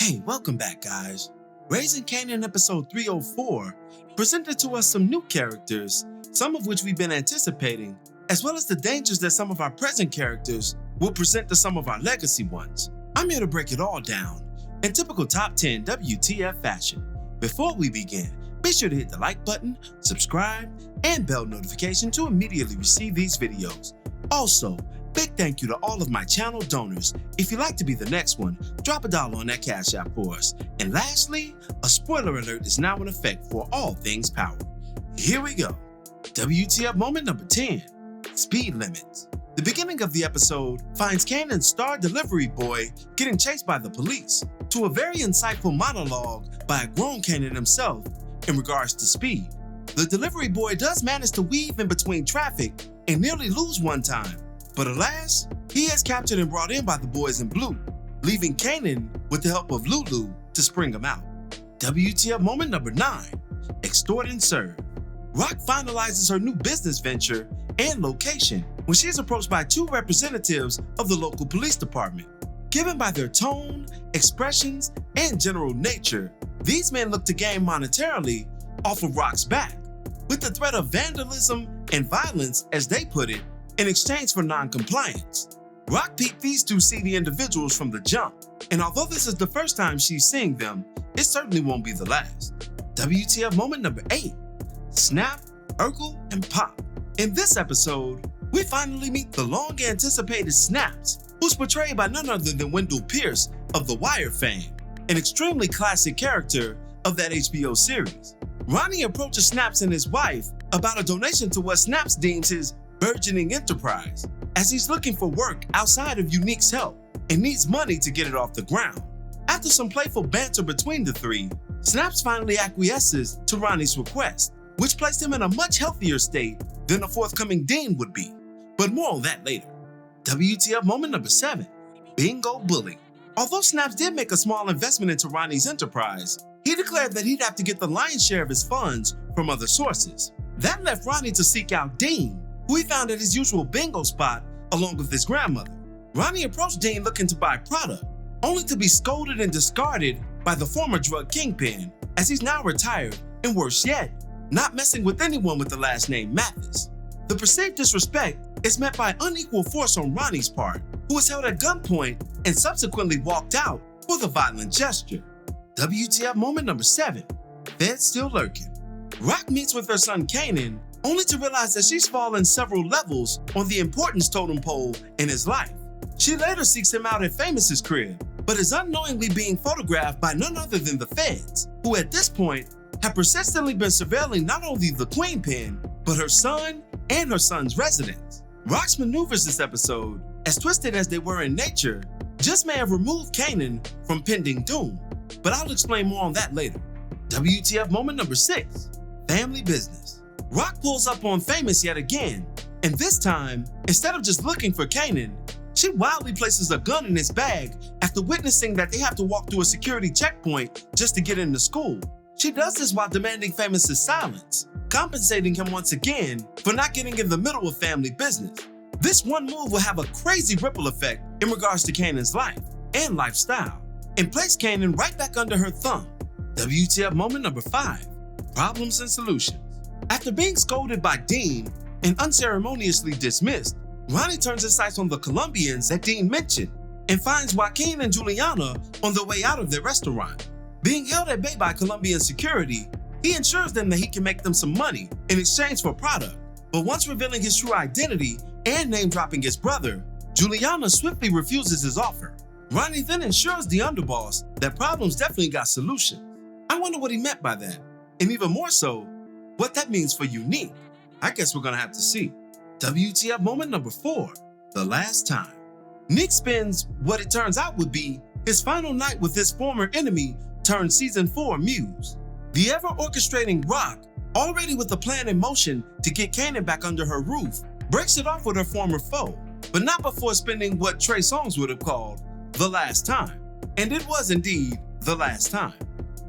Hey, welcome back, guys. Raising Kanan episode 304 presented to us some new characters, some of which we've been anticipating, as well as the dangers that some of our present characters will present to some of our legacy ones. I'm here to break it all down in typical top 10 WTF fashion. Before we begin, be sure to hit the like button, subscribe, and bell notification to immediately receive these videos. Also, big thank you to all of my channel donors. If you'd like to be the next one, drop $1 on that Cash App for us. And lastly, a spoiler alert is now in effect for all things power. Here we go. WTF moment number 10, speed limits. The beginning of the episode finds Kanan's star delivery boy getting chased by the police, to a very insightful monologue by a grown Kanan himself in regards to speed. The delivery boy does manage to weave in between traffic and nearly lose one time, but alas, he is captured and brought in by the boys in blue, leaving Kanan with the help of Lulu to spring him out. WTF moment number 9, extort and serve. Rock finalizes her new business venture and location when she is approached by two representatives of the local police department. Given by their tone, expressions, and general nature, these men look to gain monetarily off of Rock's back, with the threat of vandalism and violence, as they put it, in exchange for non-compliance. Rock peeped these two seedy individuals from the jump, and although this is the first time she's seeing them, it certainly won't be the last. WTF moment number 8, Snap, Urkel, and Pop. In this episode, we finally meet the long-anticipated Snaps, who's portrayed by none other than Wendell Pierce of The Wire fame, an extremely classic character of that HBO series. Ronnie approaches Snaps and his wife about a donation to what Snaps deems his burgeoning enterprise, as he's looking for work outside of Unique's help and needs money to get it off the ground. After some playful banter between the three, Snaps finally acquiesces to Ronnie's request, which placed him in a much healthier state than a forthcoming Dean would be. But more on that later. WTF moment number 7, bingo bully. Although Snaps did make a small investment into Ronnie's enterprise, he declared that he'd have to get the lion's share of his funds from other sources. That left Ronnie to seek out Dean, who he found at his usual bingo spot along with his grandmother. Ronnie approached Dean looking to buy product, only to be scolded and discarded by the former drug kingpin, as he's now retired, and worse yet, not messing with anyone with the last name Mathis. The perceived disrespect is met by unequal force on Ronnie's part, who was held at gunpoint and subsequently walked out for the violent gesture. WTF moment number 7, Feds still lurking. Rock meets with her son Kanan, only to realize that she's fallen several levels on the importance totem pole in his life. She later seeks him out at Famous's crib, but is unknowingly being photographed by none other than the feds, who at this point have persistently been surveilling not only the queen pin, but her son and her son's residence. Rock's maneuvers this episode, as twisted as they were in nature, just may have removed Kanan from pending doom, but I'll explain more on that later. WTF moment number 6, family business. Rock pulls up on Famous yet again, and this time, instead of just looking for Kanan, she wildly places a gun in his bag after witnessing that they have to walk through a security checkpoint just to get into school. She does this while demanding Famous's silence, compensating him once again for not getting in the middle of family business. This one move will have a crazy ripple effect in regards to Kanan's life and lifestyle, and place Kanan right back under her thumb. WTF moment number 5, problems and solutions. After being scolded by Dean and unceremoniously dismissed, Ronnie turns his sights on the Colombians that Dean mentioned and finds Joaquin and Juliana on their way out of their restaurant. Being held at bay by Colombian security, he ensures them that he can make them some money in exchange for product. But once revealing his true identity and name-dropping his brother, Juliana swiftly refuses his offer. Ronnie then assures the underboss that problems definitely got solutions. I wonder what he meant by that, and even more so, what that means for Unique. I guess we're gonna have to see. WTF moment number 4, the last time. Nick spends what it turns out would be his final night with his former enemy turned season 4 muse. The ever-orchestrating Rock, already with a plan in motion to get Kanan back under her roof, breaks it off with her former foe, but not before spending what Trey Songz would have called the last time. And it was indeed the last time.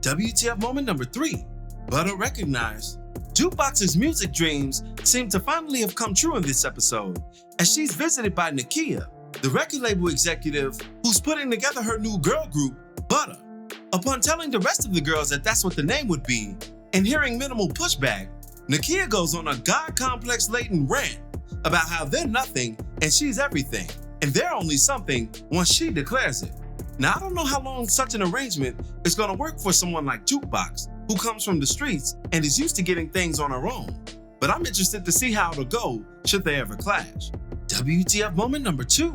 WTF moment number 3, Butter recognized. Jukebox's music dreams seem to finally have come true in this episode, as she's visited by Nakia, the record label executive who's putting together her new girl group, Butter. Upon telling the rest of the girls that that's what the name would be, and hearing minimal pushback, Nakia goes on a God complex-laden rant about how they're nothing and she's everything, and they're only something once she declares it. Now, I don't know how long such an arrangement is going to work for someone like Jukebox, who comes from the streets and is used to getting things on her own, but I'm interested to see how it'll go should they ever clash. WTF moment number 2,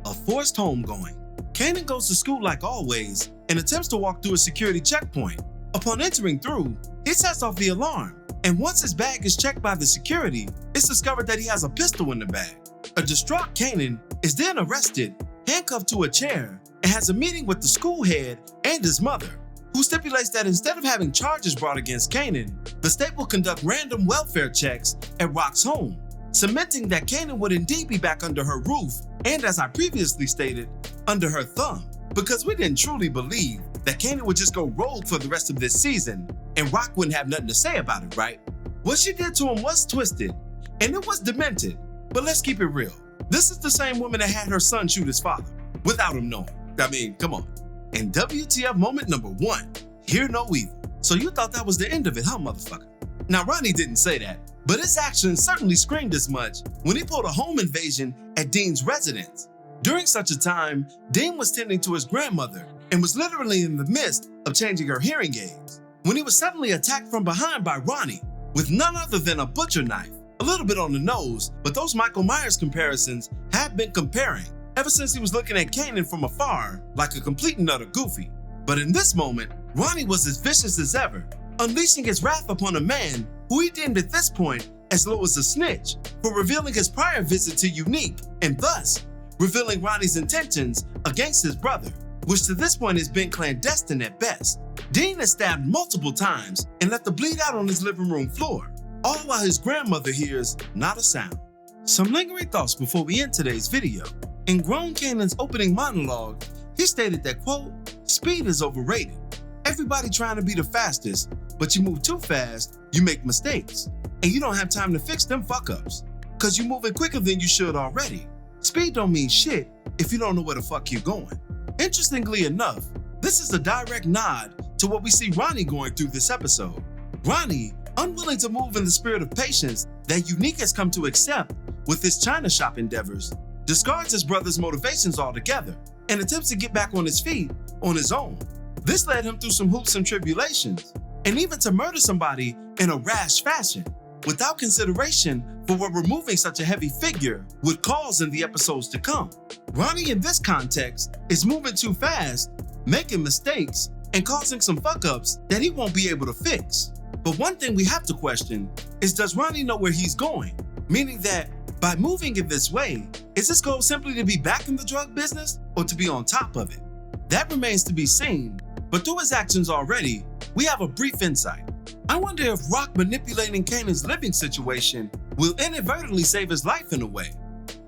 a forced homegoing. Kanan goes to school like always and attempts to walk through a security checkpoint. Upon entering through, he sets off the alarm, and once his bag is checked by the security, it's discovered that he has a pistol in the bag. A distraught Kanan is then arrested, handcuffed to a chair, and has a meeting with the school head and his mother, who stipulates that instead of having charges brought against Kanan, the state will conduct random welfare checks at Rock's home, cementing that Kanan would indeed be back under her roof and, as I previously stated, under her thumb, because we didn't truly believe that Kanan would just go rogue for the rest of this season and Rock wouldn't have nothing to say about it, right? What she did to him was twisted, and it was demented, but let's keep it real. This is the same woman that had her son shoot his father, without him knowing. I mean, come on. And WTF moment number 1, hear no evil. So you thought that was the end of it, huh, motherfucker? Now, Ronnie didn't say that, but his actions certainly screamed as much when he pulled a home invasion at Dean's residence. During such a time, Dean was tending to his grandmother and was literally in the midst of changing her hearing aids when he was suddenly attacked from behind by Ronnie with none other than a butcher knife. A little bit on the nose, but those Michael Myers comparisons have been comparing ever since he was looking at Kanan from afar like a complete and utter goofy. But in this moment, Ronnie was as vicious as ever, unleashing his wrath upon a man who he deemed at this point as low as a snitch for revealing his prior visit to Unique and thus revealing Ronnie's intentions against his brother, which to this point has been clandestine at best. Dean is stabbed multiple times and left to bleed out on his living room floor, all while his grandmother hears not a sound. Some lingering thoughts before we end today's video. In grown Kanan's opening monologue, he stated that, quote, "Speed is overrated. Everybody trying to be the fastest, but you move too fast, you make mistakes, and you don't have time to fix them fuck-ups, cause you moving quicker than you should already. Speed don't mean shit if you don't know where the fuck you're going." Interestingly enough, this is a direct nod to what we see Ronnie going through this episode. Ronnie, unwilling to move in the spirit of patience that Unique has come to accept with his China shop endeavors, discards his brother's motivations altogether and attempts to get back on his feet on his own. This led him through some hoops and tribulations, and even to murder somebody in a rash fashion, without consideration for what removing such a heavy figure would cause in the episodes to come. Ronnie in this context is moving too fast, making mistakes, and causing some fuck-ups that he won't be able to fix. But one thing we have to question is, does Ronnie know where he's going? Meaning that by moving in this way, is his goal simply to be back in the drug business or to be on top of it? That remains to be seen, but through his actions already, we have a brief insight. I wonder if Rock manipulating Kanan's living situation will inadvertently save his life in a way.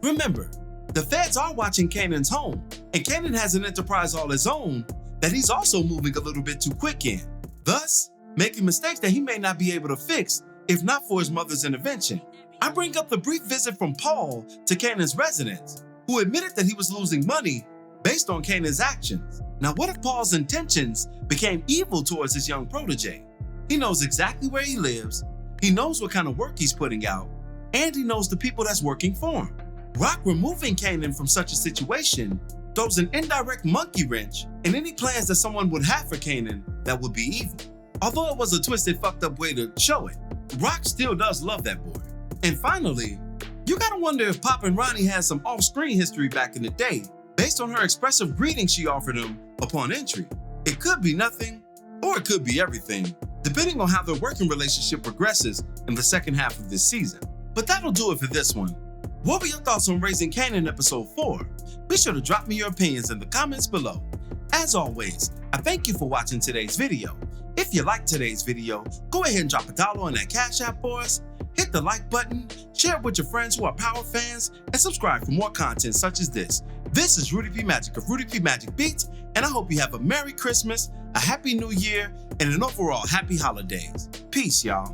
Remember, the feds are watching Kanan's home, and Kanan has an enterprise all his own that he's also moving a little bit too quick in, thus making mistakes that he may not be able to fix if not for his mother's intervention. I bring up the brief visit from Paul to Kanan's residence, who admitted that he was losing money based on Kanan's actions. Now, what if Paul's intentions became evil towards his young protege? He knows exactly where he lives, he knows what kind of work he's putting out, and he knows the people that's working for him. Rock removing Kanan from such a situation throws an indirect monkey wrench in any plans that someone would have for Kanan that would be evil. Although it was a twisted, fucked up way to show it, Rock still does love that boy. And finally, you gotta wonder if Pop and Ronnie had some off-screen history back in the day based on her expressive greeting she offered him upon entry. It could be nothing, or it could be everything, depending on how their working relationship progresses in the second half of this season. But that'll do it for this one. What were your thoughts on Raising Kanan episode 4? Be sure to drop me your opinions in the comments below. As always, I thank you for watching today's video. If you liked today's video, go ahead and drop $1 on that Cash App for us, hit the like button, share it with your friends who are Power fans, and subscribe for more content such as this. This is Rudy P. Magic of Rudy P. Magic Beats, and I hope you have a Merry Christmas, a Happy New Year, and an overall Happy Holidays. Peace, y'all.